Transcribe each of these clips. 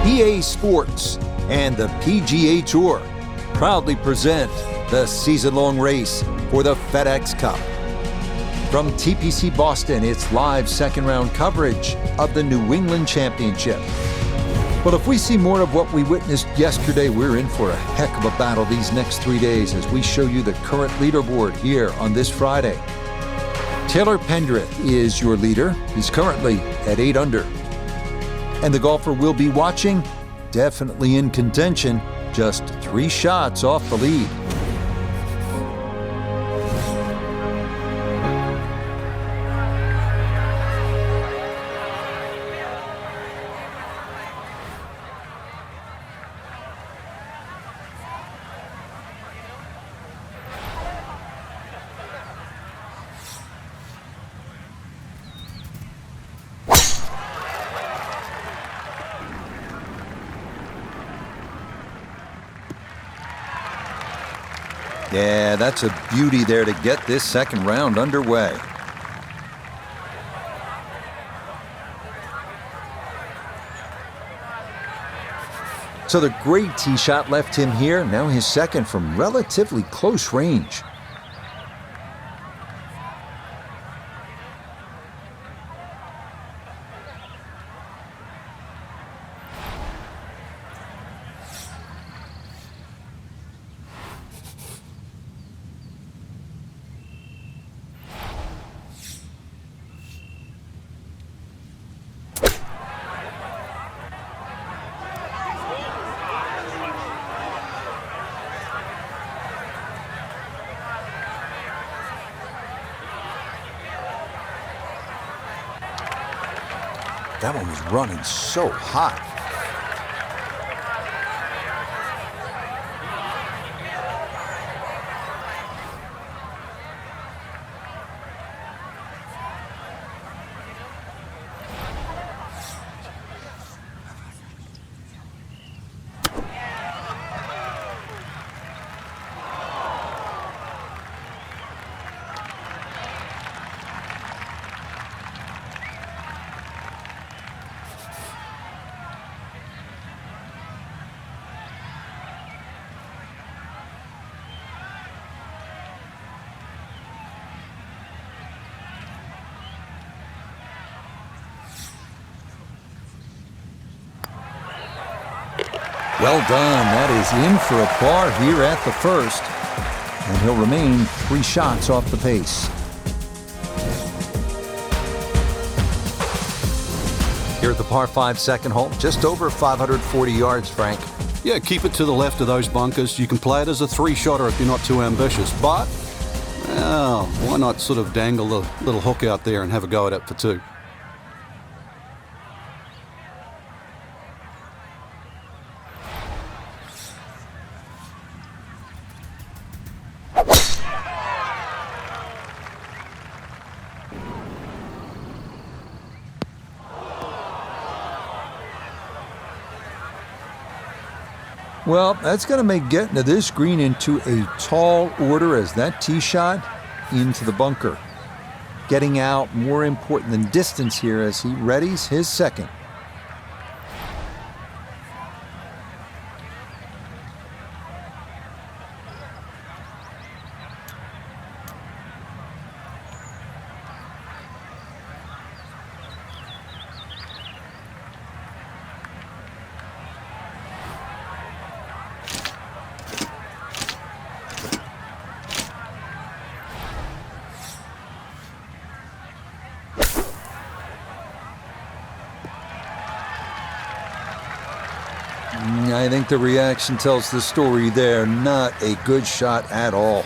EA Sports and the PGA Tour proudly present the season-long race for the FedEx Cup. From TPC Boston, it's live second-round coverage of the New England Championship. But if we see more of what we witnessed yesterday, we're in for a heck of a battle these next 3 days as we show you the current leaderboard here on this Friday. Taylor Pendrith is your leader. He's currently at 8 under. And the golfer we'll be watching, definitely in contention, just 3 shots off the lead. Yeah, that's a beauty there to get this second round underway. So the great tee shot left him here. Now his second from relatively close range. That one was running so hot. Well done. That is in for a par here at the first. And he'll remain 3 shots off the pace. Here at the par 5 second hole, just over 540 yards, Frank. Yeah, keep it to the left of those bunkers. You can play it as a 3-shotter if you're not too ambitious. But, well, why not sort of dangle the little hook out there and have a go at it for 2? Well, that's going to make getting to this green into a tall order as that tee shot into the bunker. Getting out more important than distance here as he readies his second. I think the reaction tells the story there. Not a good shot at all.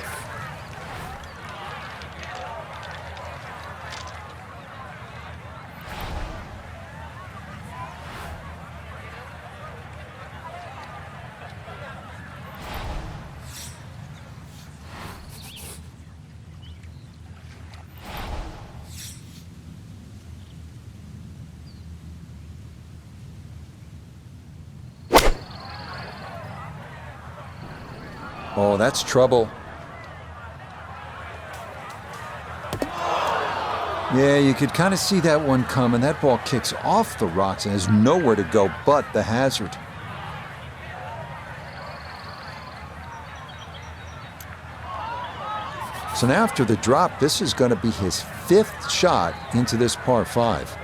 Oh, that's trouble. Yeah, you could kind of see that one coming. That ball kicks off the rocks and has nowhere to go but the hazard. So now after the drop, this is going to be his 5th shot into this par 5.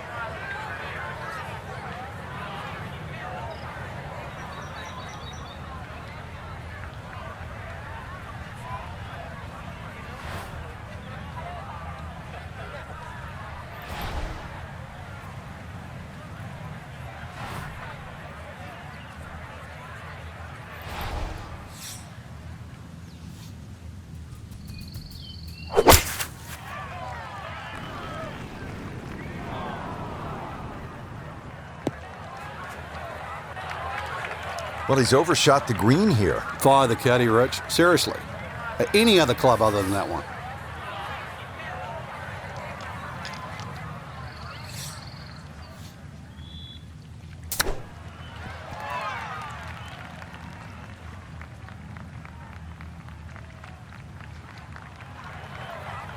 Well, he's overshot the green here. Fire the caddy, Rich. Seriously. Any other club other than that one.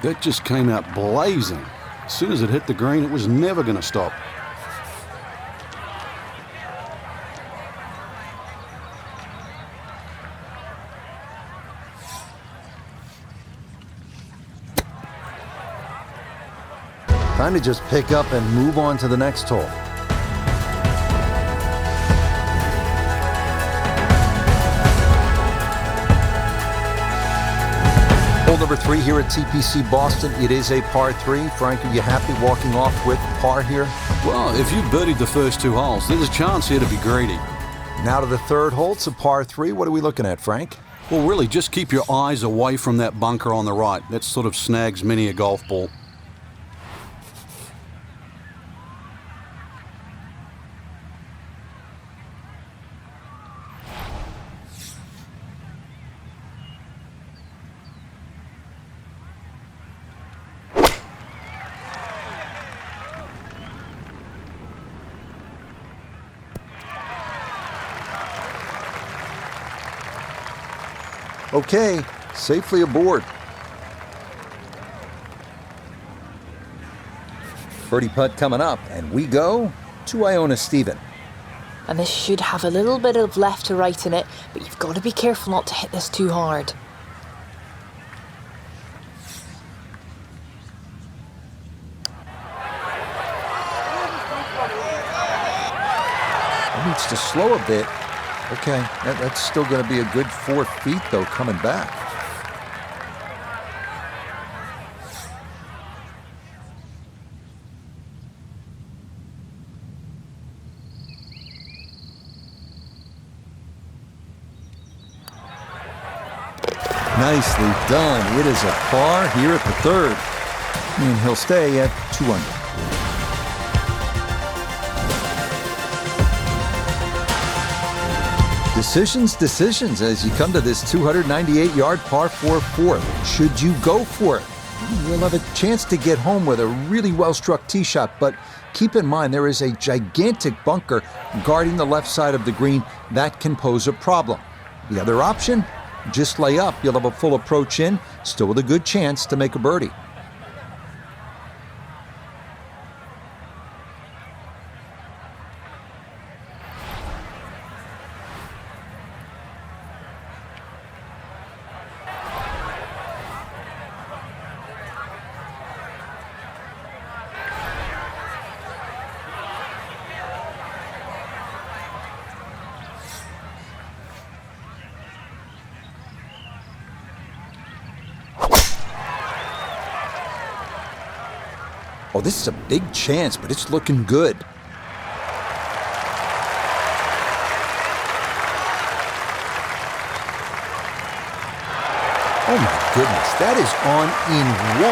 That just came out blazing. As soon as it hit the green, it was never going to stop. Time to just pick up and move on to the next hole. Hole number 3 here at TPC Boston. It is a par 3. Frank, are you happy walking off with par here? Well, if you birdied the first 2 holes, there's a chance here to be greedy. Now to the 3rd hole. It's a par 3. What are we looking at, Frank? Well, really, just keep your eyes away from that bunker on the right. That sort of snags many a golf ball. Okay, safely aboard. Birdie putt coming up, and we go to Iona Stephen. And this should have a little bit of left to right in it, but you've got to be careful not to hit this too hard. It needs to slow a bit. Okay, that's still going to be a good 4 feet, though, coming back. Nicely done. It is a par here at the 3rd. And he'll stay at 2 under. Decisions as you come to this 298-yard par 4 fourth. Should you go for it? You'll have a chance to get home with a really well-struck tee shot, but keep in mind there is a gigantic bunker guarding the left side of the green. That can pose a problem. The other option? Just lay up. You'll have a full approach in, still with a good chance to make a birdie. Oh, this is a big chance, but it's looking good. Oh my goodness, that is on in 1.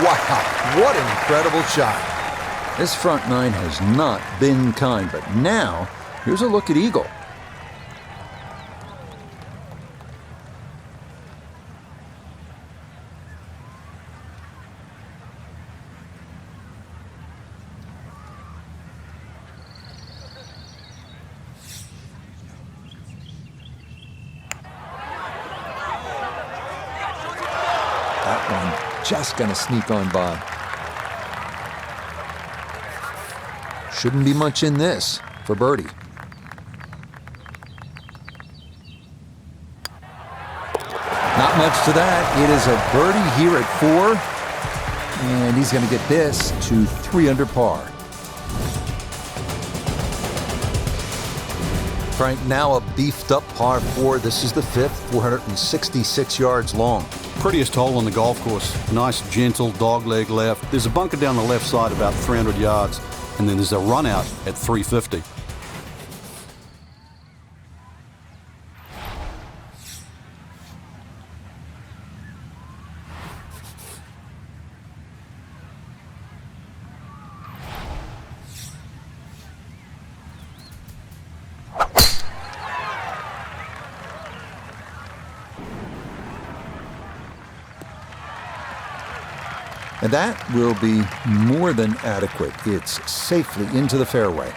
Wow, what an incredible shot. This front 9 has not been kind, but now, here's a look at eagle. That one just going to sneak on by. shouldn't be much in this for birdie. Not much to that. It is a birdie here at 4, and he's going to get this to 3 under par. Frank, now a beefed-up par 4. This is the 5th, 466 yards long. Prettiest hole on the golf course. Nice, gentle dogleg left. There's a bunker down the left side about 300 yards, and then there's a run out at 350. And that will be more than adequate. It's safely into the fairway.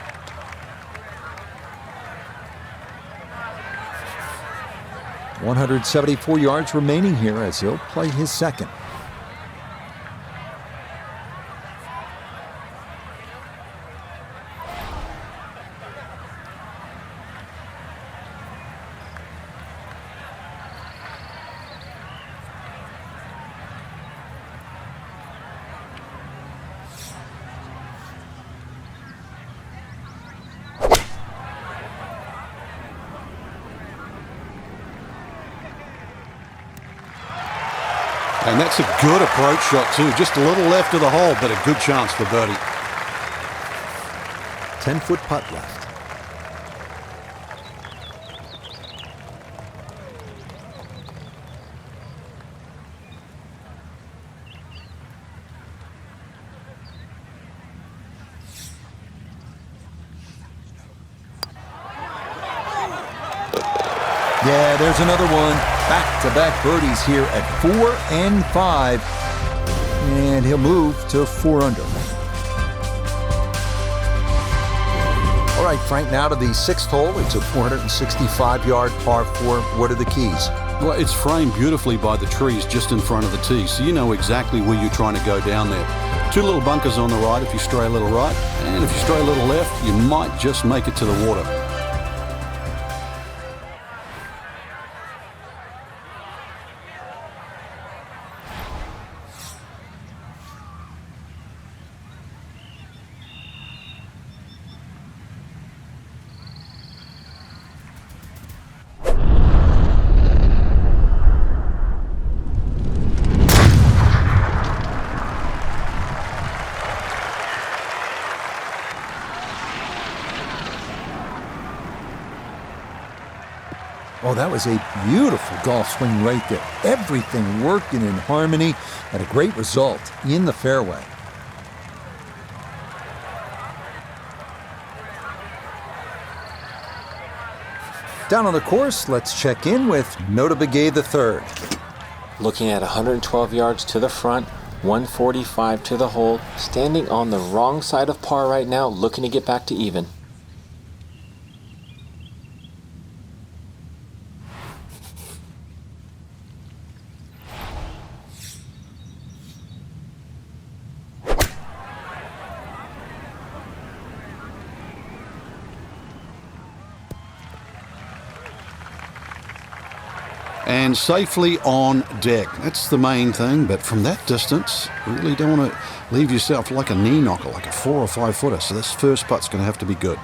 .174 yards remaining here as he'll play his second. And that's a good approach shot too. Just a little left of the hole, but a good chance for birdie. 10-foot putt left. Yeah, there's another one. Back-to-back birdies here at 4 and 5. And he'll move to 4 under. All right, Frank, now to the 6th hole. It's a 465-yard par 4. What are the keys? Well, it's framed beautifully by the trees just in front of the tee, so you know exactly where you're trying to go down there. 2 little bunkers on the right if you stray a little right, and if you stray a little left, you might just make it to the water. Oh, that was a beautiful golf swing right there. Everything working in harmony and a great result in the fairway. Down on the course, let's check in with Nota Begay III. Looking at 112 yards to the front, 145 to the hole, standing on the wrong side of par right now, looking to get back to even. And safely on deck. That's the main thing, but from that distance, you really don't want to leave yourself like a knee knocker, like a 4 or 5 footer. So this first putt's going to have to be good.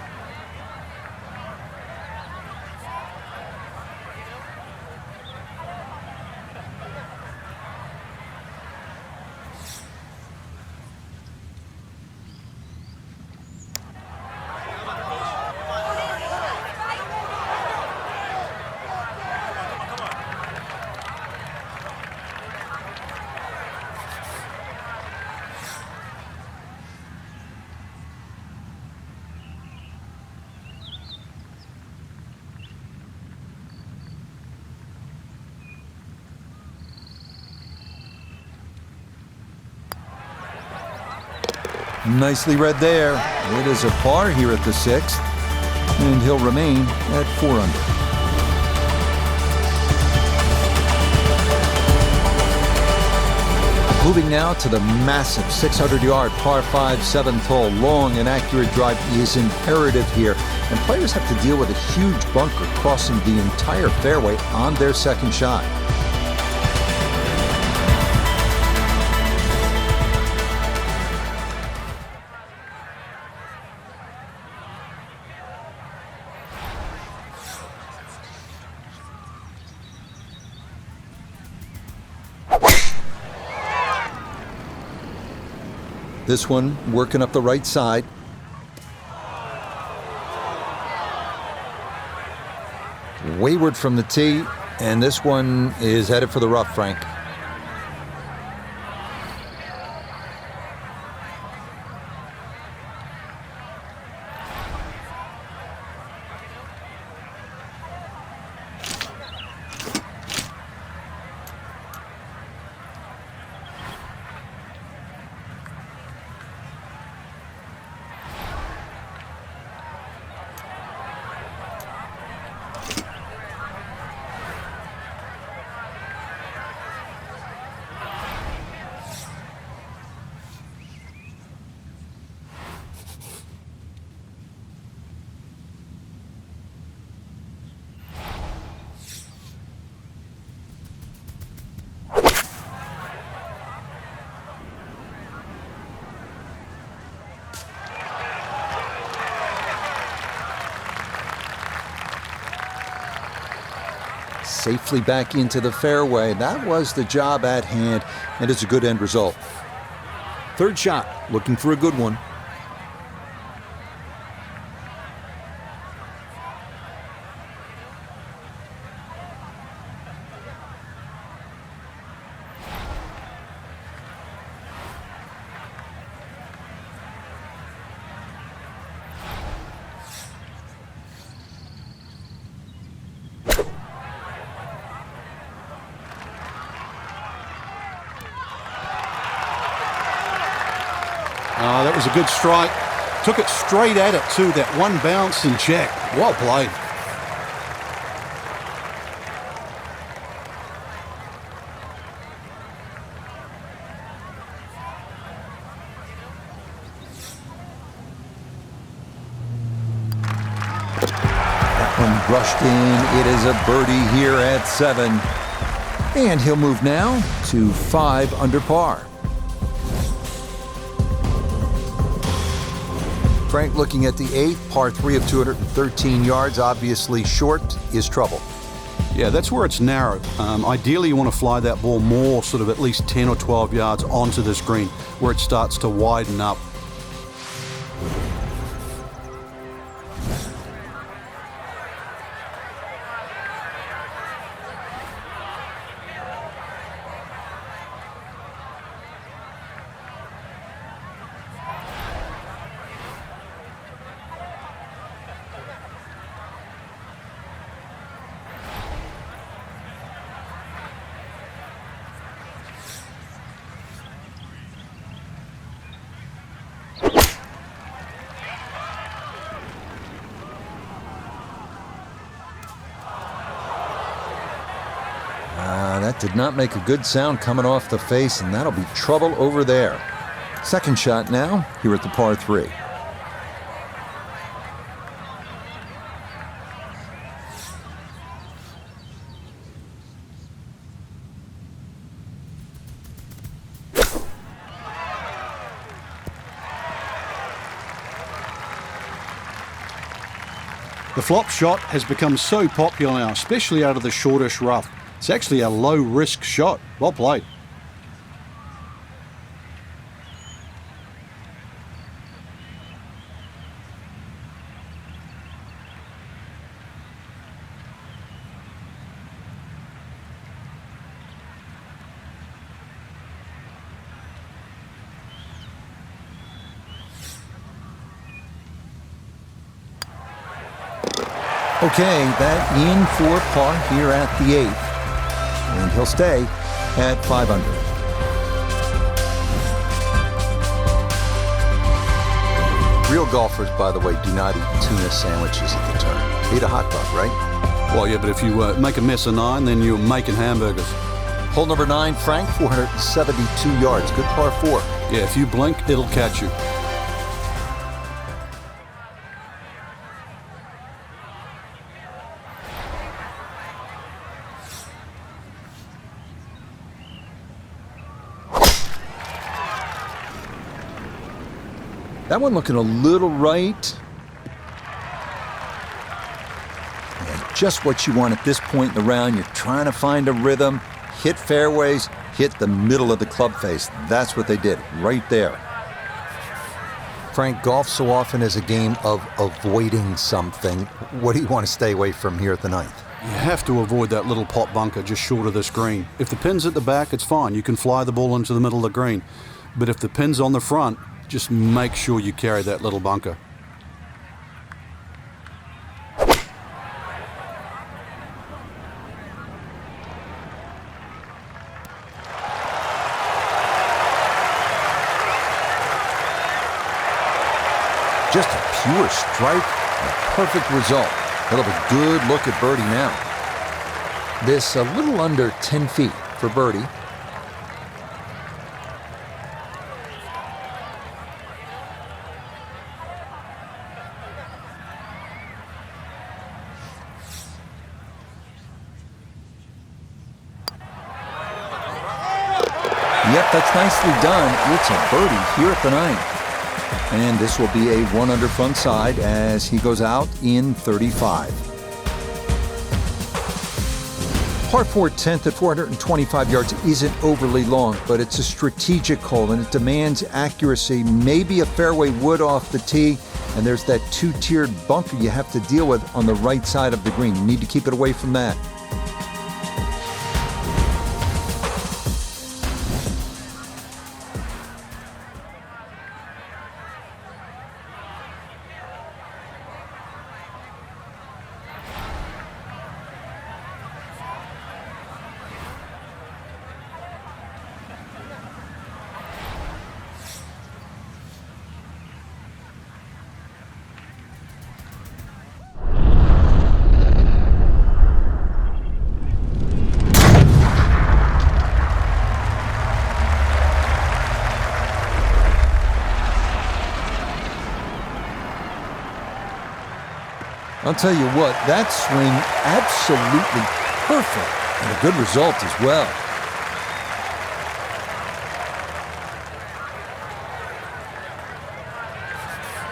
Nicely read there. It is a par here at the 6th, and he'll remain at 4 under. Moving now to the massive 600-yard par 5 7th hole. Long and accurate drive is imperative here, and players have to deal with a huge bunker crossing the entire fairway on their second shot. This one working up the right side. Wayward from the tee, and this one is headed for the rough, Frank. Safely back into the fairway. That was the job at hand, and it's a good end result. Third shot, looking for a good one. That was a good strike. Took it straight at it, too. That one bounce and check. Well played. That one brushed in. It is a birdie here at 7. And he'll move now to 5 under par. Frank looking at the 8th, par 3 of 213 yards, obviously short, is trouble. Yeah, that's where it's narrow. Ideally, you want to fly that ball more, sort of at least 10 or 12 yards onto this green, where it starts to widen up. That did not make a good sound coming off the face, and that'll be trouble over there. Second shot now, here at the par 3. The flop shot has become so popular now, especially out of the shortish rough. It's actually a low-risk shot. Well played. Okay, that in for par here at the 8th. And he'll stay at 5 under. Real golfers, by the way, do not eat tuna sandwiches at the turn. Eat a hot dog, right? Well, yeah, but if you make a mess of 9, then you're making hamburgers. Hole number 9, Frank, 472 yards. Good par 4. Yeah, if you blink, it'll catch you. That one looking a little right. Yeah, just what you want at this point in the round. You're trying to find a rhythm, hit fairways, hit the middle of the club face. That's what they did right there. Frank, golf so often is a game of avoiding something. What do you want to stay away from here at the 9th? You have to avoid that little pot bunker just short of this green. If the pin's at the back, it's fine. You can fly the ball into the middle of the green. But if the pin's on the front, just make sure you carry that little bunker. Just a pure strike, and a perfect result. He'll have a good look at birdie now. This a little under 10 feet for birdie. Yep, that's nicely done. It's a birdie here at the 9th. And this will be a 1 under front side as he goes out in 35. Par 4 10th at 425 yards isn't overly long, but it's a strategic hole and it demands accuracy, maybe a fairway wood off the tee, and there's that 2-tiered bunker you have to deal with on the right side of the green. You need to keep it away from that. I'll tell you what, that swing absolutely perfect and a good result as well.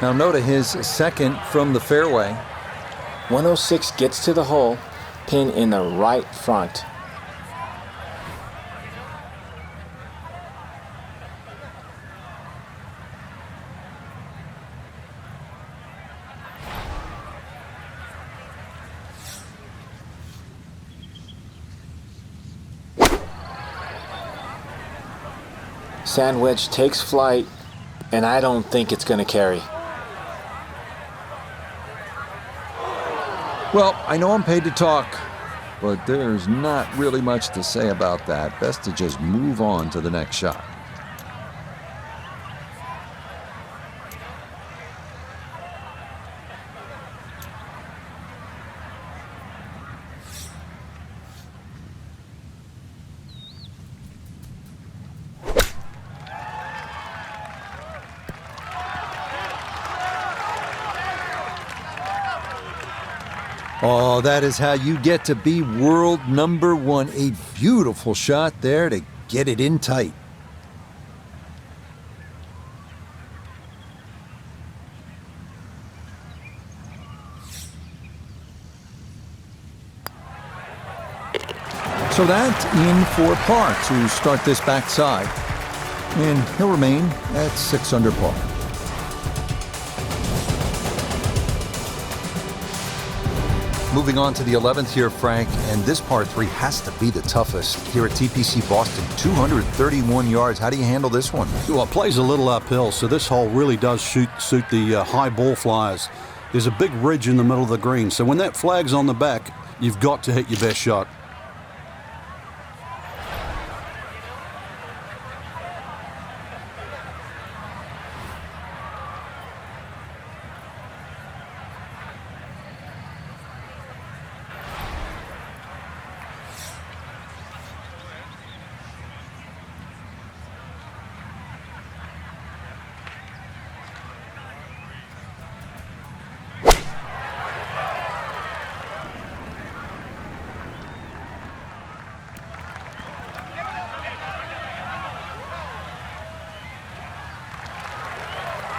Now note his second from the fairway. 106 gets to the hole, pin in the right front. Sandwich takes flight, and I don't think it's going to carry. Well, I know I'm paid to talk, but there's not really much to say about that. Best to just move on to the next shot. Oh, that is how you get to be world number 1. A beautiful shot there to get it in tight. So that in for par to start this backside. And he'll remain at 6 under par. Moving on to the 11th here, Frank, and this par 3 has to be the toughest here at TPC Boston. 231 yards. How do you handle this one? Well, it plays a little uphill, so this hole really does suit the high ball flyers. There's a big ridge in the middle of the green, so when that flag's on the back, you've got to hit your best shot.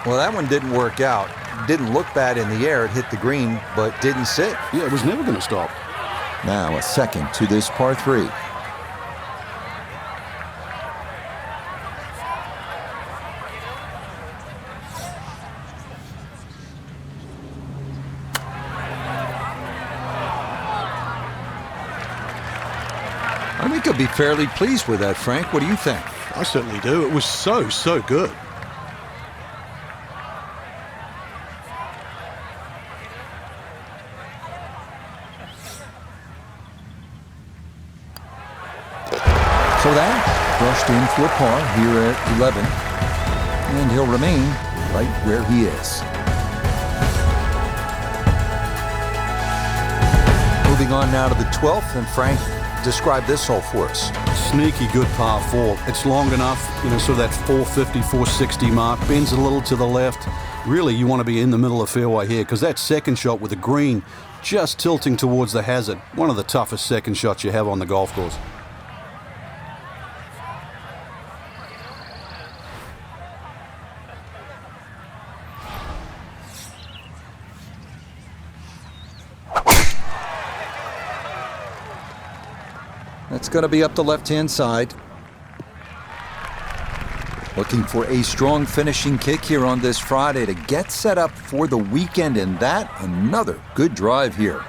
Well, that one didn't work out. Didn't look bad in the air. It hit the green, but didn't sit. Yeah, it was never going to stop. Now a second to this par 3. I think he'll be fairly pleased with that, Frank. What do you think? I certainly do. It was so good. So that brushed in for a par here at 11, and he'll remain right where he is. Moving on now to the 12th, and Frank, describe this hole for us. Sneaky good par 4. It's long enough, so that 450, 460 mark, bends a little to the left. Really, you want to be in the middle of the fairway here, because that second shot with the green just tilting towards the hazard, one of the toughest second shots you have on the golf course. That's going to be up the left-hand side. Looking for a strong finishing kick here on this Friday to get set up for the weekend, and that another good drive here.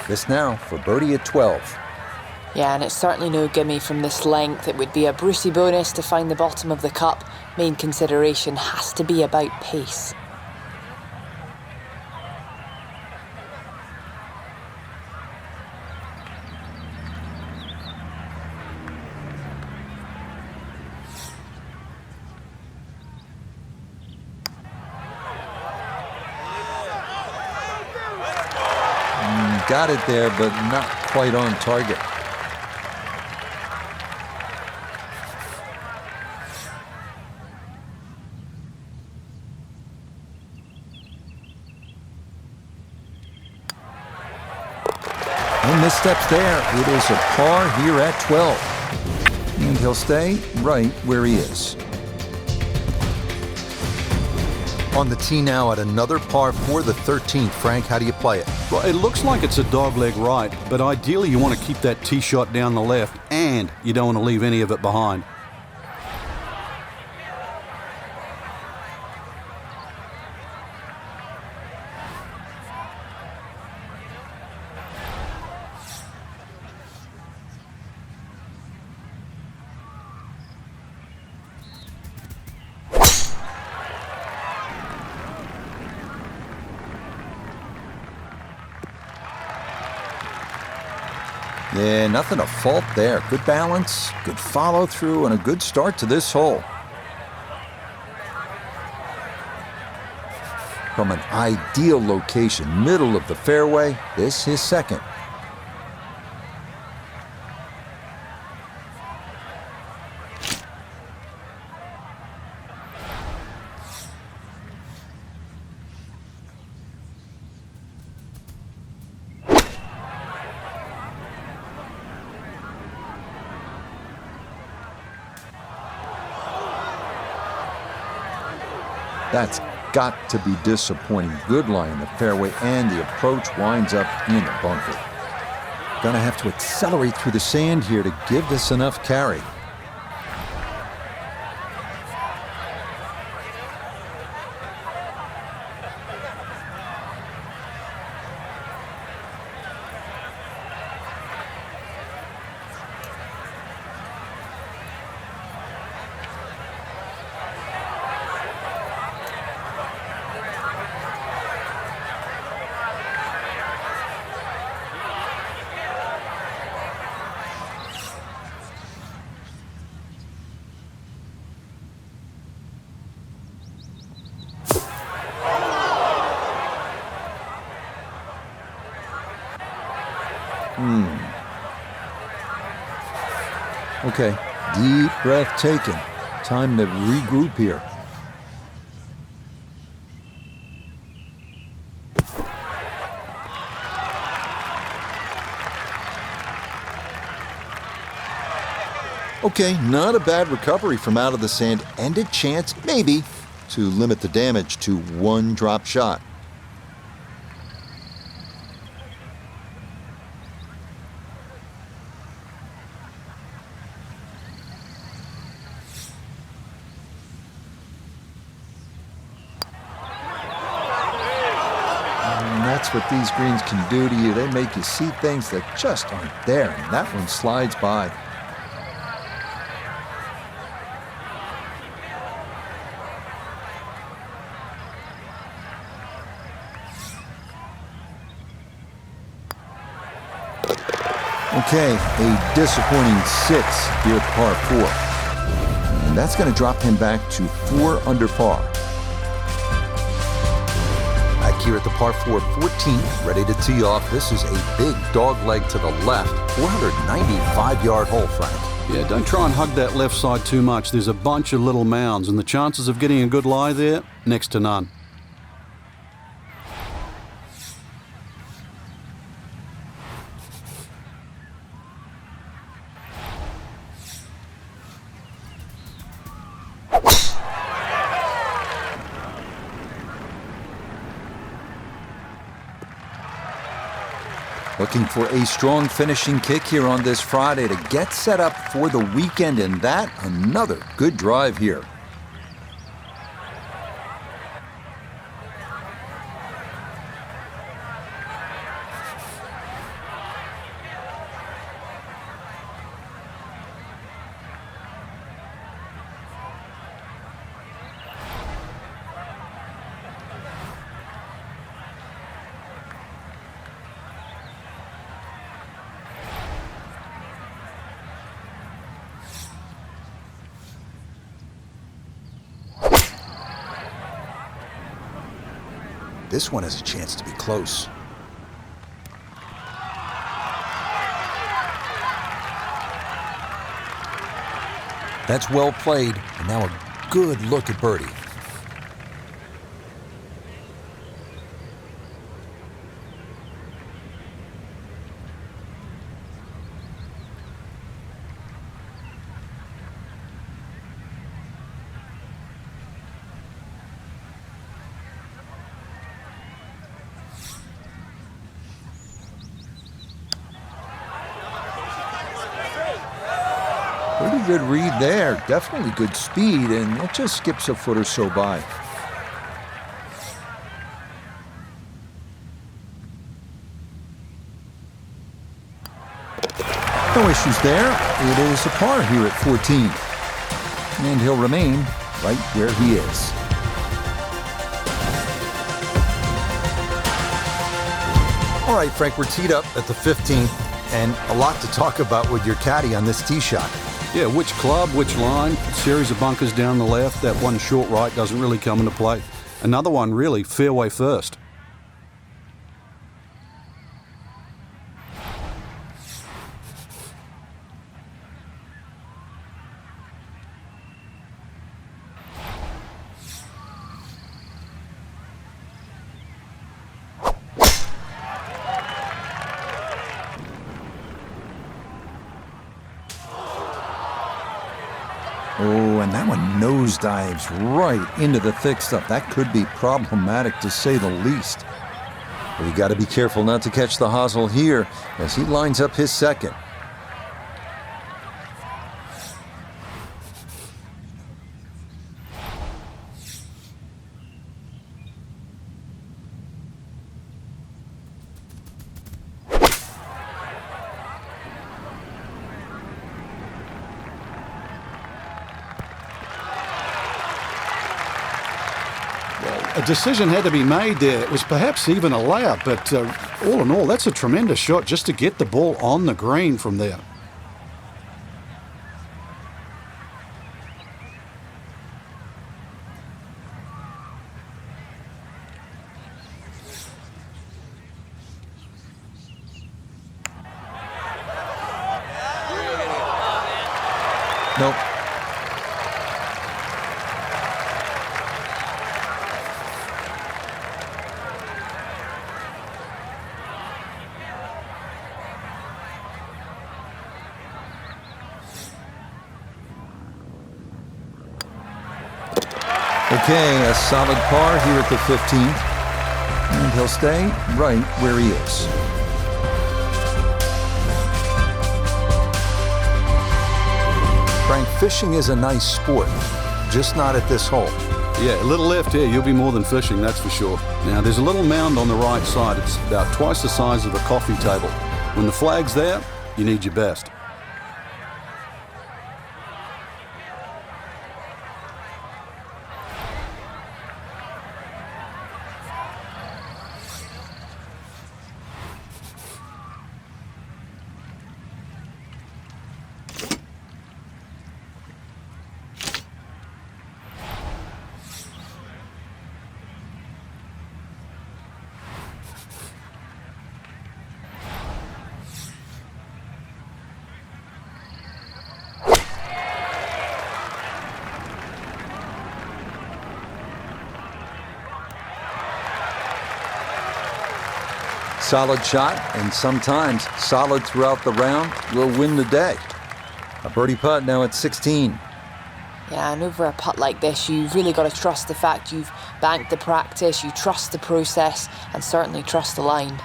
This now for birdie at 12. Yeah, and it's certainly no gimme from this length. It would be a Brucey bonus to find the bottom of the cup. Main consideration has to be about pace. Got it there, but not quite on target. And missteps there. It is a par here at 12. And he'll stay right where he is. On the tee now at another par for the 13th. Frank, how do you play it? Well, it looks like it's a dogleg right, but ideally you want to keep that tee shot down the left, and you don't want to leave any of it behind. Yeah, nothing to fault there. Good balance, good follow through, and a good start to this hole. From an ideal location, middle of the fairway, this is second. That's got to be disappointing. Good lie in the fairway, and the approach winds up in the bunker. Gonna have to accelerate through the sand here to give this enough carry. Okay, deep breath taken. Time to regroup here. Okay, not a bad recovery from out of the sand, and a chance, maybe, to limit the damage to one drop shot. And that's what these greens can do to you. They make you see things that just aren't there, and that one slides by. Okay, a disappointing 6 here at par 4. And that's going to drop him back to 4 under par. Back here at the par 4 14th, ready to tee off. This is a big dog leg to the left, 495-yard hole, Frank. Yeah, don't try and hug that left side too much. There's a bunch of little mounds, and the chances of getting a good lie there, next to none. Looking for a strong finishing kick here on this Friday to get set up for the weekend, and that another good drive here. This one has a chance to be close. That's well played, and now a good look at birdie. Pretty good read there. Definitely good speed, and it just skips a foot or so by. No issues there. It is a par here at 14. And he'll remain right where he is. All right, Frank, we're teed up at the 15th, and a lot to talk about with your caddy on this tee shot. Yeah, which club, which line, series of bunkers down the left. That one short right doesn't really come into play. Another one, really, fairway first. Oh, and that one nosedives right into the thick stuff. That could be problematic, to say the least. But you got to be careful not to catch the hosel here as he lines up his second. A decision had to be made there. It was perhaps even allowed, but all in all, that's a tremendous shot just to get the ball on the green from there. Nope. Okay, a solid par here at the 15th. And he'll stay right where he is. Frank, fishing is a nice sport, just not at this hole. Yeah, a little left here, you'll be more than fishing, that's for sure. Now, there's a little mound on the right side. It's about twice the size of a coffee table. When the flag's there, you need your best. Solid shot, and sometimes solid throughout the round, will win the day. A birdie putt now at 16. Yeah, and over a putt like this, you've really got to trust the fact you've banked the practice, you trust the process, and certainly trust the line.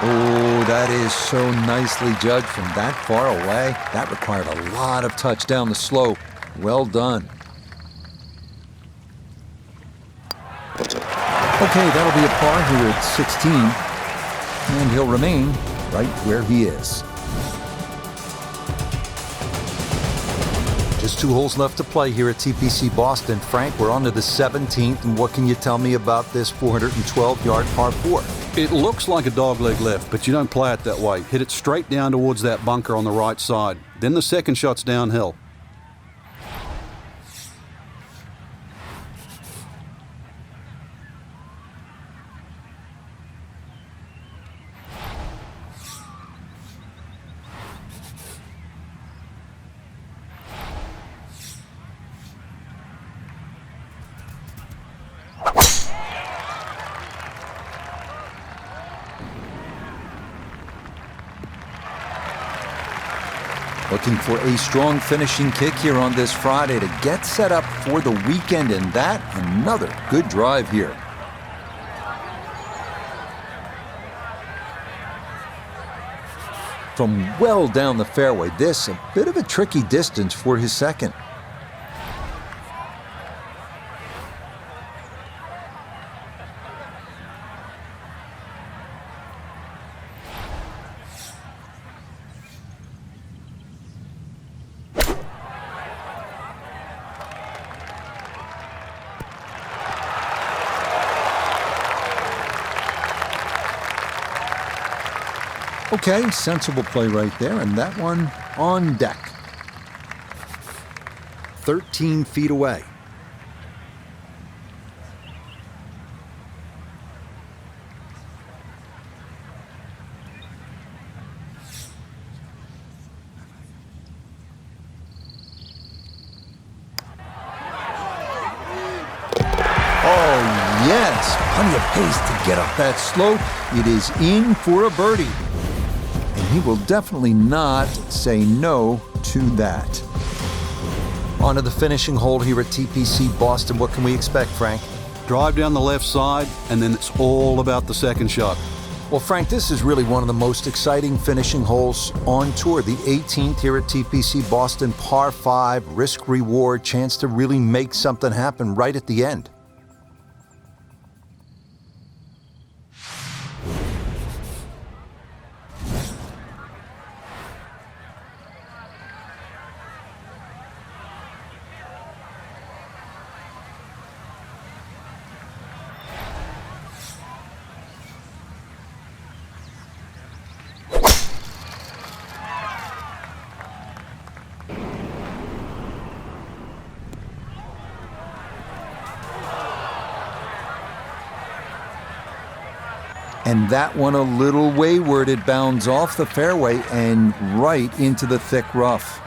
Oh, that is so nicely judged from that far away. That required a lot of touch down the slope. Well done. Okay, that'll be a par here at 16. And he'll remain right where he is. Just 2 holes left to play here at TPC Boston. Frank, we're on to the 17th, and what can you tell me about this 412-yard par 4? It looks like a dogleg left, but you don't play it that way. Hit it straight down towards that bunker on the right side. Then the second shot's downhill. Looking for a strong finishing kick here on this Friday to get set up for the weekend, and that another good drive here. From well down the fairway, this a bit of a tricky distance for his second. Okay, sensible play right there, and that one on deck. 13 feet away. Oh, yes, plenty of pace to get up that slope. It is in for a birdie. And he will definitely not say no to that. On to the finishing hole here at TPC Boston. What can we expect, Frank? Drive down the left side, and then it's all about the second shot. Well, Frank, this is really one of the most exciting finishing holes on tour. The 18th here at TPC Boston, par 5, risk-reward, chance to really make something happen right at the end. And that one a little wayward. It bounds off the fairway and right into the thick rough.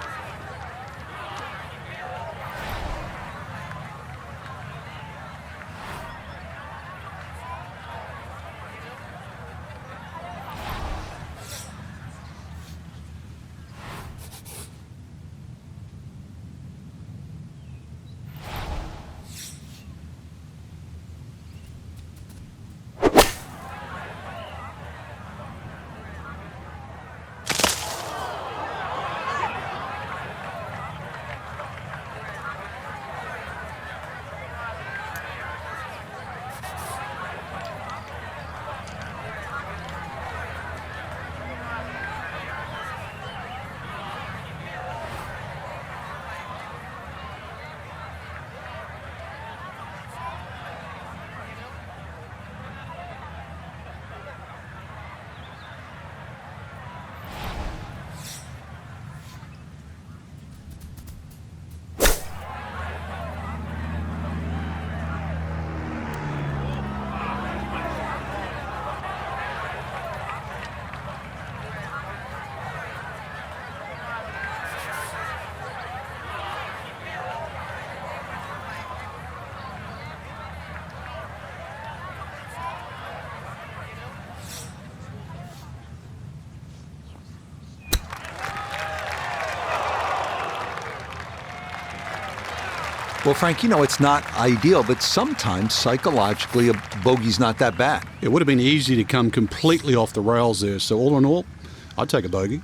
Well, Frank, you know, it's not ideal, but sometimes psychologically a bogey's not that bad. It would have been easy to come completely off the rails there. So all in all, I'd take a bogey.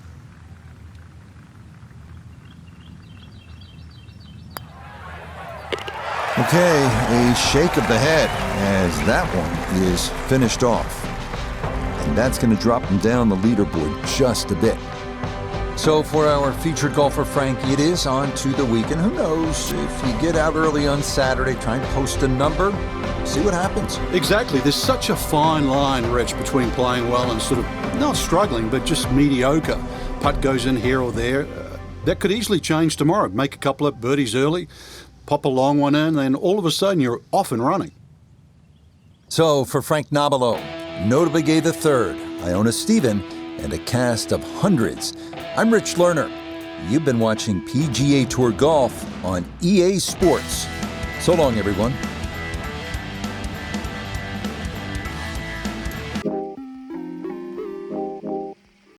Okay, a shake of the head as that one is finished off. And that's going to drop him down the leaderboard just a bit. So for our featured golfer, Frank, it is on to the weekend. Who knows, if you get out early on Saturday, try and post a number, see what happens. Exactly. There's such a fine line, Rich, between playing well and sort of not struggling, but just mediocre. Putt goes in here or there. That could easily change tomorrow. Make a couple of birdies early, pop a long one in, then all of a sudden you're off and running. So for Frank Nobilo, Notable Gay III, Iona Stephen, and a cast of hundreds, I'm Rich Lerner. You've been watching PGA Tour Golf on EA Sports. So long, everyone.